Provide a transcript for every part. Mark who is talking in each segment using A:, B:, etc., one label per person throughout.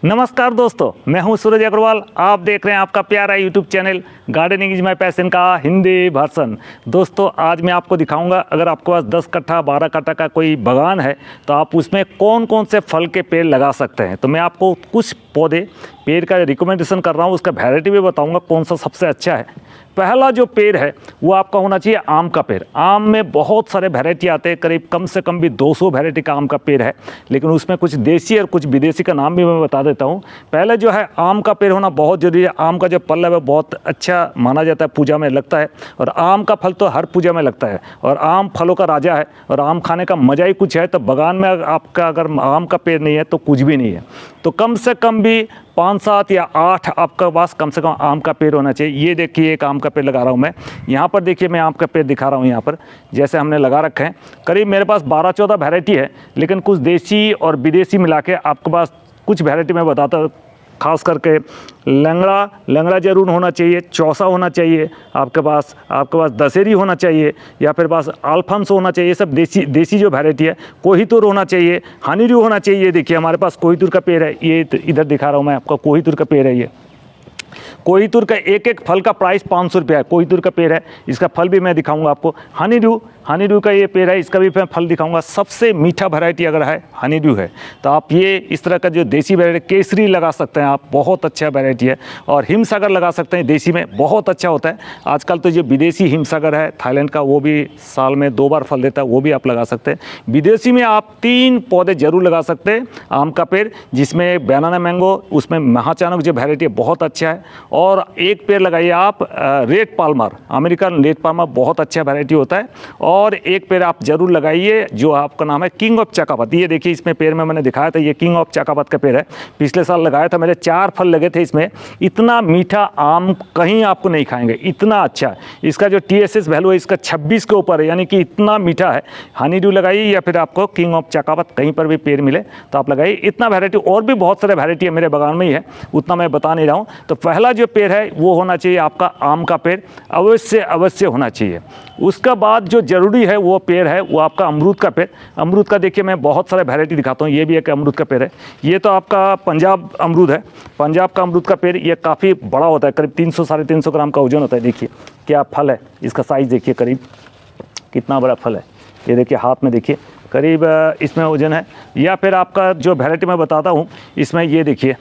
A: नमस्कार दोस्तों, मैं हूं सूरज अग्रवाल। आप देख रहे हैं आपका प्यारा YouTube channel gardening is my passion का हिंदी वर्जन। दोस्तों, आज मैं आपको दिखाऊंगा, अगर आपके पास 10 कट्ठा 12 कट्ठा का कोई बागान है तो आप उसमें कौन कौन से फल के पेड़ लगा सकते हैं। तो मैं आपको कुछ पौधे पेड़ का रिकमेंडेशन कर रहा हूँ, उसका वैरायटी भी बताऊँगा कौन सा सबसे अच्छा है। पहला जो पेड़ है वो आपका होना चाहिए आम का पेड़। आम में बहुत सारे वैरायटी आते हैं, करीब कम से कम भी 200 वैरायटी का आम का पेड़ है, लेकिन उसमें कुछ देसी और कुछ विदेशी का नाम भी मैं बता देता हूँ। पहले जो है आम का पेड़ होना बहुत ज़रूरी है। आम का जो फल है वो बहुत अच्छा माना जाता है, पूजा में लगता है, और आम का फल तो हर पूजा में लगता है, और आम फलों का राजा है, और आम खाने का मज़ा ही कुछ है। तो बागान में आपका अगर आम का पेड़ नहीं है तो कुछ भी नहीं है। तो कम से कम भी 5, 7 या 8 आपका पास कम से कम आम का पेड़ होना चाहिए। ये देखिए एक आम का पेड़ लगा रहा हूँ मैं यहाँ पर। देखिए मैं आम का पेड़ दिखा रहा हूँ यहाँ पर, जैसे हमने लगा रखे हैं। करीब मेरे पास 12-14 वैरायटी है, लेकिन कुछ देसी और विदेशी मिला के आपके पास कुछ वैरायटी मैं बताता। खास करके लंगड़ा जरूर होना चाहिए, चौसा होना चाहिए आपके पास दशहरी होना चाहिए, या फिर पास अल्फांसो होना चाहिए। सब देसी जो वैरायटी है। कोहितूर होना चाहिए, हनीड्यू होना चाहिए। देखिए हमारे पास कोहितूर का पेड़ है, ये इधर दिखा रहा हूँ मैं आपको। कोहितूर का पेड़ है ये। कोहितूर का एक फल का प्राइस 500 रुपया है। कोहितूर का पेड़ है, इसका फल भी मैं दिखाऊंगा आपको। हनीड्यू का ये पेड़ है, इसका भी मैं फल दिखाऊंगा। सबसे मीठा वैरायटी अगर है हनीड्यू है, तो आप ये इस तरह का जो देसी वैरायटी केसरी लगा सकते हैं आप, बहुत अच्छा वैरायटी है। और हिमसागर लगा सकते हैं, देसी में बहुत अच्छा होता है। आजकल तो जो विदेशी हिमसागर है थाईलैंड का, वो भी साल में 2 बार फल देता है, वो भी आप लगा सकते हैं। विदेशी में आप 3 पौधे जरूर लगा सकते हैं। आम का पेड़ जिसमें बनाना मैंगो, उसमें महाचानक जो वैरायटी है बहुत अच्छा है। और एक पेड़ लगाइए आप red Palmer, American red Palmer, बहुत अच्छा वैरायटी होता है। और एक पेड़ आप जरूर लगाइए जो आपका नाम है किंग ऑफ चकापत। ये देखिए इसमें पेड़ में मैंने दिखाया था, ये किंग ऑफ चकापत का पेड़ है। पिछले साल लगाया था, मेरे 4 फल लगे थे इसमें। इतना मीठा आम कहीं आपको नहीं खाएंगे, इतना अच्छा। इसका जो TSS वैल्यू है इसका 26 के ऊपर है, यानी कि इतना मीठा है। हनीड्यू लगाइए, या फिर आपको किंग ऑफ चकापत कहीं पर भी पेड़ मिले तो आप लगाइए। इतना वैरायटी, और भी बहुत सारे वैरायटी है मेरे बागान में ही है, उतना मैं बता नहीं रहा हूँ। तो पहला जो पेड़ है वो होना चाहिए आपका आम का पेड़, अवश्य होना चाहिए। उसका बाद जो जरूरी है वो पेड़ है वो आपका अमरूद का पेड़। अमरूद का देखिए मैं बहुत सारे वैरायटी दिखाता हूँ। ये भी एक अमरूद का पेड़ है। ये तो आपका पंजाब अमरूद है। पंजाब का अमरूद का पेड़ ये काफ़ी बड़ा होता है, करीब 300-350 ग्राम का वजन होता है। देखिए क्या फल है, इसका साइज़ देखिए करीब कितना बड़ा फल है। ये देखिए हाथ में देखिए करीब इसमें वजन है। या फिर आपका जो वैरायटी मैं बताता हूँ इसमें, ये देखिए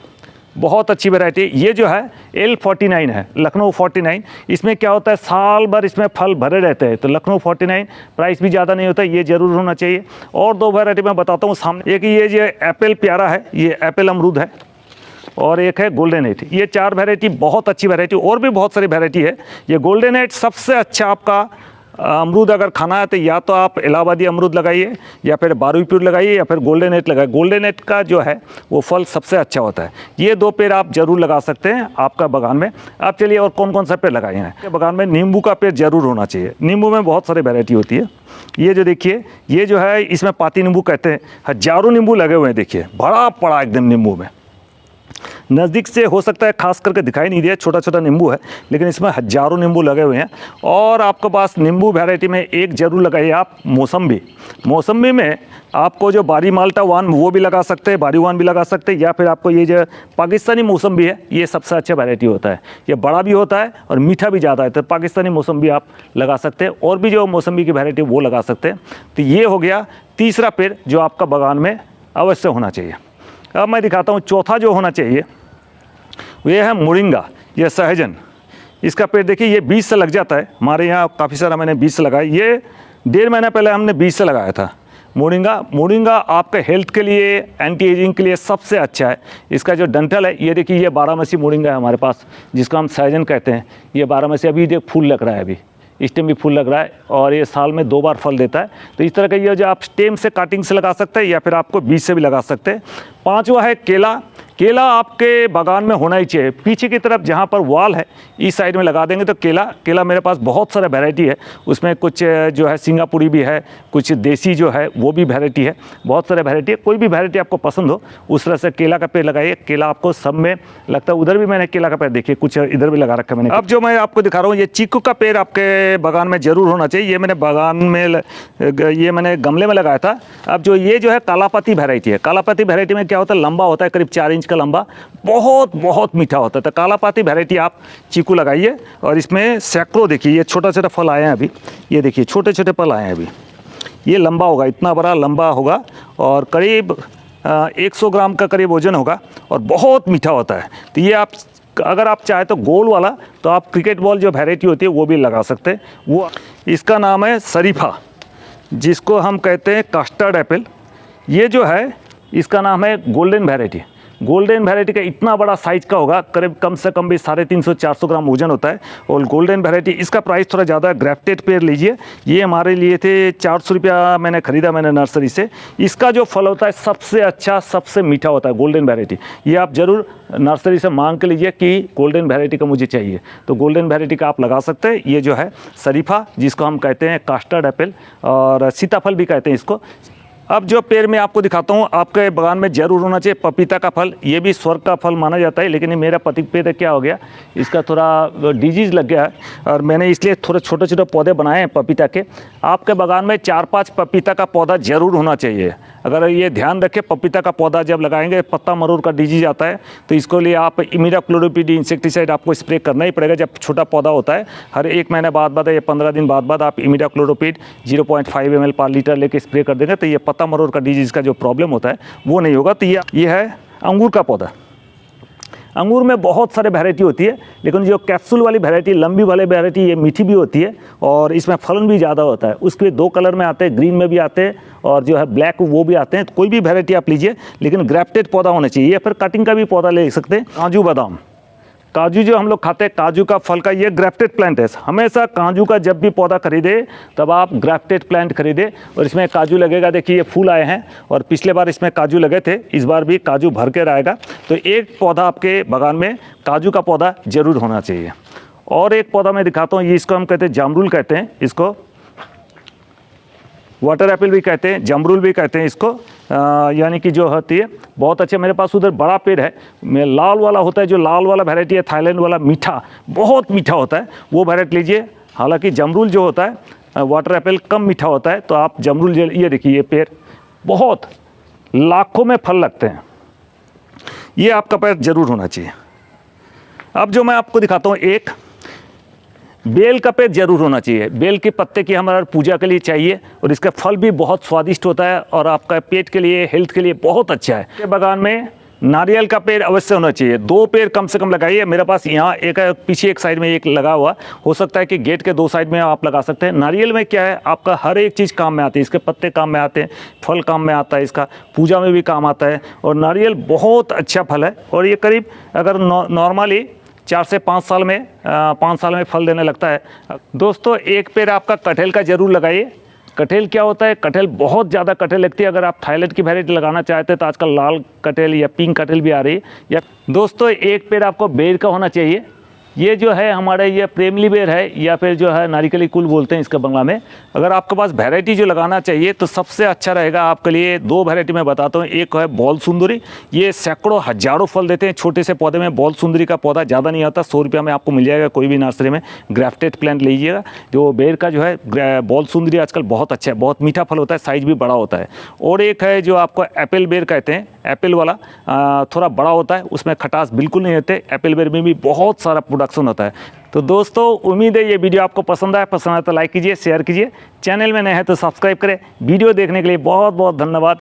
A: बहुत अच्छी वैरायटी। ये जो है L49 है, लखनऊ 49। इसमें क्या होता है, साल भर इसमें फल भरे रहते हैं। तो लखनऊ 49 प्राइस भी ज़्यादा नहीं होता, ये ज़रूर होना चाहिए। और 2 वैरायटी मैं बताता हूँ सामने। एक ये जो एप्पल प्यारा है, ये एप्पल अमरूद है, और एक है गोल्डन एट। ये 4 वैरायटी बहुत अच्छी वैरायटी। और भी बहुत सारी वैरायटी है। ये गोल्डन एट सबसे अच्छा आपका अमरूद अगर खाना है तो या तो आप इलाहाबादी अमरूद लगाइए, या फिर बारूईपुर लगाइए, या फिर गोल्डन एट लगाइए। गोल्डन एट का जो है वो फल सबसे अच्छा होता है। ये 2 पेड़ आप जरूर लगा सकते हैं आपका बागान में। आप चलिए और कौन कौन सा पेड़ लगाए हैं बागान में। नींबू का पेड़ जरूर होना चाहिए। नींबू में बहुत सारी वैरायटी होती है। ये जो देखिए, ये जो है इसमें पाती नींबू कहते हैं। हजारों नींबू लगे हुए हैं, देखिए बड़ा एकदम नींबू में। नज़दीक से हो सकता है खास करके दिखाई नहीं दिया, छोटा छोटा नींबू है, लेकिन इसमें हजारों नींबू लगे हुए हैं। और आपके पास नींबू वैरायटी में एक जरूर लगाइए आप मौसम्बी में आपको जो बारी माल्टा 1 वो भी लगा सकते हैं, बारी 1 भी लगा सकते हैं। या फिर आपको ये जो पाकिस्तानी मौसम्बी है, ये सबसे अच्छा वैरायटी होता है। ये बड़ा भी होता है और मीठा भी ज़्यादा है, तो पाकिस्तानी मौसम्बी आप लगा सकते हैं। और भी जो मौसम्बी की वैरायटी वो लगा सकते हैं। तो ये हो गया तीसरा पेड़ जो आपका बागान में अवश्य होना चाहिए। अब मैं दिखाता हूँ चौथा जो होना चाहिए, ये है मोरिंगा, ये सहजन। इसका पेड़ देखिए ये 20 से लग जाता है। हमारे यहाँ काफ़ी सारा मैंने 20 से लगाया। ये 1.5 महीना पहले हमने 20 से लगाया था। मोरिंगा आपके हेल्थ के लिए, एंटी एजिंग के लिए सबसे अच्छा है। इसका जो डंठल है, ये देखिए ये 12 मोरिंगा है हमारे पास, जिसको हम सहजन कहते हैं। ये 12 अभी देख फूल लग रहा है, अभी स्टेम भी फूल लग रहा है, और ये साल में 2 बार फल देता है। तो इस तरह का ये जो आप स्टेम से काटिंग से लगा सकते हैं, या फिर आपको बीज से भी लगा सकते हैं। 5वां है केला आपके बागान में होना ही चाहिए। पीछे की तरफ जहाँ पर वॉल है इस साइड में लगा देंगे तो केला मेरे पास बहुत सारा वैरायटी है। उसमें कुछ जो है सिंगापुरी भी है, कुछ देसी जो है वो भी वैरायटी है, बहुत सारे वैरायटी है। कोई भी वैरायटी आपको पसंद हो उस तरह से केला का पेड़ लगाइए। केला आपको सब में लगता है। उधर भी मैंने केला का पेड़ देखिए, कुछ इधर भी लगा रखा है मैंने। अब जो मैं आपको दिखा रहा हूँ, ये चीकू का पेड़ आपके बागान में जरूर होना चाहिए। ये मैंने बागान में ये मैंने गमले में लगाया था। अब जो ये जो है कालापति वैरायटी है। कालापति वैरायटी में क्या होता है, लंबा होता है, करीब 4 इंच इंच का लंबा, बहुत बहुत मीठा होता है। तो कालापाती वैरायटी आप चीकू लगाइए और इसमें सैकड़ों, देखिए ये छोटा छोटा फल आए हैं अभी, ये देखिए छोटे छोटे फल आए हैं अभी। ये लंबा होगा, इतना बड़ा लंबा होगा और करीब 100 ग्राम का करीब वजन होगा और बहुत मीठा होता है। तो ये आप अगर आप चाहे तो गोल वाला, तो आप क्रिकेट बॉल जो वैरायटी होती है वो भी लगा सकते हैं। वो इसका नाम है शरीफा, जिसको हम कहते हैं कस्टर्ड एप्पल। ये जो है इसका नाम है गोल्डन वैरायटी। गोल्डन वैरायटी का इतना बड़ा साइज का होगा, करीब कम से कम भी 350-400 ग्राम वजन होता है। और गोल्डन वैरायटी, इसका प्राइस थोड़ा ज़्यादा है। ग्राफ्टेड पेड़ लीजिए, ये हमारे लिए थे 400 रुपया, मैंने ख़रीदा मैंने नर्सरी से। इसका जो फल होता है सबसे अच्छा, सबसे मीठा होता है गोल्डन वैरायटी। ये आप ज़रूर नर्सरी से मांग के लीजिए कि गोल्डन वैरायटी का मुझे चाहिए, तो गोल्डन वैरायटी का आप लगा सकते हैं। ये जो है शरीफा, जिसको हम कहते हैं कस्टर्ड एप्पल और सीताफल भी कहते हैं इसको। अब जो पेड़ मैं आपको दिखाता हूँ, आपके बागान में जरूर होना चाहिए पपीता का फल। ये भी स्वर्ग का फल माना जाता है, लेकिन ये मेरा पेड़ क्या हो गया, इसका थोड़ा डिजीज़ लग गया है और मैंने इसलिए थोड़े छोटे छोटे पौधे बनाए हैं पपीता के। आपके बागान में 4-5 पपीता का पौधा जरूर होना चाहिए। अगर ये ध्यान रखें, पपीता का पौधा जब लगाएंगे, पत्ता मरूर का डिजीज आता है, तो इसको लिए आप इमिडाक्लोरोपिड इंसेक्टिसाइड आपको स्प्रे करना ही पड़ेगा। जब छोटा पौधा होता है, हर 1 महीने बाद या 15 दिन बाद आप इमिडाक्लोरोपिड 0.5 ml पर लीटर लेके स्प्रे कर देंगे, तो ये पत्ता मरूर का डिजीज़ का जो प्रॉब्लम होता है वो नहीं होगा। तो ये है अंगूर का पौधा। अंगूर में बहुत सारे वैरायटी होती है, लेकिन जो कैप्सूल वाली वैरायटी, लंबी वाली वैरायटी, ये मीठी भी होती है और इसमें फलन भी ज़्यादा होता है। उसके 2 कलर में आते हैं, ग्रीन में भी आते हैं और जो है ब्लैक वो भी आते हैं। तो कोई भी वैरायटी आप लीजिए, लेकिन ग्राफ्टेड पौधा होना चाहिए, या फिर कटिंग का भी पौधा ले सकते हैं। काजू बादाम, काजू जो हम लोग खाते हैं, काजू का फल का ये ग्राफ्टेड प्लांट है। हमेशा काजू का जब भी पौधा खरीदे तब आप ग्राफ्टेड प्लांट खरीदे और इसमें काजू लगेगा। देखिए ये फूल आए हैं और पिछले बार इसमें काजू लगे थे, इस बार भी काजू भर के रहेगा। तो एक पौधा आपके बागान में काजू का पौधा जरूर होना चाहिए। और एक पौधा मैं दिखाता हूँ, ये इसको हम कहते हैं जामरुल कहते हैं, इसको वाटर एप्पल भी कहते हैं, जमरूल भी कहते हैं इसको। यानी कि जो होती है बहुत अच्छे। मेरे पास उधर बड़ा पेड़ है, मैं लाल वाला होता है, जो लाल वाला वैरायटी है थाईलैंड वाला, मीठा, बहुत मीठा होता है, वो वैरायटी लीजिए। हालांकि जमरूल जो होता है, वाटर एप्पल कम मीठा होता है, तो आप जमरूल, ये देखिए ये पेड़ बहुत लाखों में फल लगते हैं, ये आपका पेड़ जरूर होना चाहिए। अब जो मैं आपको दिखाता हूँ, एक बेल का पेड़ जरूर होना चाहिए। बेल के पत्ते की हमारा पूजा के लिए चाहिए और इसका फल भी बहुत स्वादिष्ट होता है और आपका पेट के लिए, हेल्थ के लिए बहुत अच्छा है। के बागान में नारियल का पेड़ अवश्य होना चाहिए। 2 पेड़ कम से कम लगाइए। मेरे पास यहाँ एक है, पीछे एक साइड में एक लगा हुआ, हो सकता है कि गेट के 2 साइड में आप लगा सकते हैं। नारियल में क्या है, आपका हर एक चीज़ काम में आती है। इसके पत्ते काम में आते हैं, फल काम में आता है, इसका पूजा में भी काम आता है और नारियल बहुत अच्छा फल है। और ये करीब अगर नॉर्मली 4 से 5 साल में 5 साल में फल देने लगता है। दोस्तों, एक पेड़ आपका कटहल का जरूर लगाइए। कटहल क्या होता है, कटहल बहुत ज़्यादा कटहल लगती है। अगर आप थाईलैंड की वैरायटी लगाना चाहते हैं तो आजकल लाल कटहल या पिंक कटहल भी आ रही है। या दोस्तों, एक पेड़ आपको बेर का होना चाहिए। ये जो है हमारे ये प्रेमली बेर है या फिर जो है नारिकली कुल बोलते हैं इसका बंगला में। अगर आपके पास वैरायटी जो लगाना चाहिए तो सबसे अच्छा रहेगा आपके लिए 2 वैरायटी मैं बताता हूँ। एक है बॉल सुंदरी, ये सैकड़ों हजारों फल देते हैं छोटे से पौधे में। बॉल सुंदरी का पौधा ज़्यादा नहीं आता, 100 रुपया में आपको मिल जाएगा कोई भी नर्सरी में। ग्राफ्टेड प्लांट लीजिएगा। जो बेर का जो है बॉल सुंदरी आजकल बहुत अच्छा है, बहुत मीठा फल होता है, साइज भी बड़ा होता है। और एक है जो आपको एप्पल बेर कहते हैं, एप्पल वाला थोड़ा बड़ा होता है, उसमें खटास बिल्कुल नहीं रहते। एप्पल बेर में भी बहुत सारा प्रोडक्शन होता है। तो दोस्तों, उम्मीद है ये वीडियो आपको पसंद आया। पसंद आया तो लाइक कीजिए, शेयर कीजिए, चैनल में नए हैं तो सब्सक्राइब करें। वीडियो देखने के लिए बहुत बहुत धन्यवाद।